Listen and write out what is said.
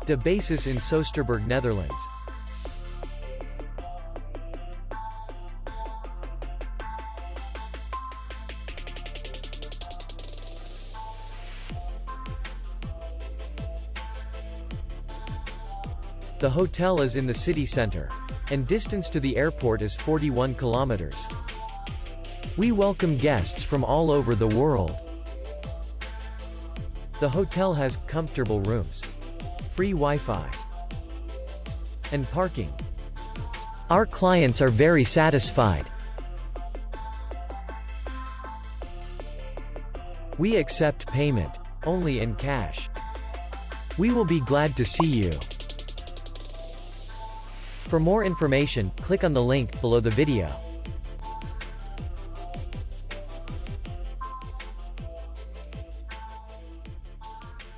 De basis in Soesterberg, Netherlands. The hotel is in the city center, and distance to the airport is 41 kilometers. We welcome guests from all over the world. The hotel has comfortable rooms, free Wi-Fi, and parking. Our clients are very satisfied. We accept payment only in cash. We will be glad to see you. For more information, click on the link below the video.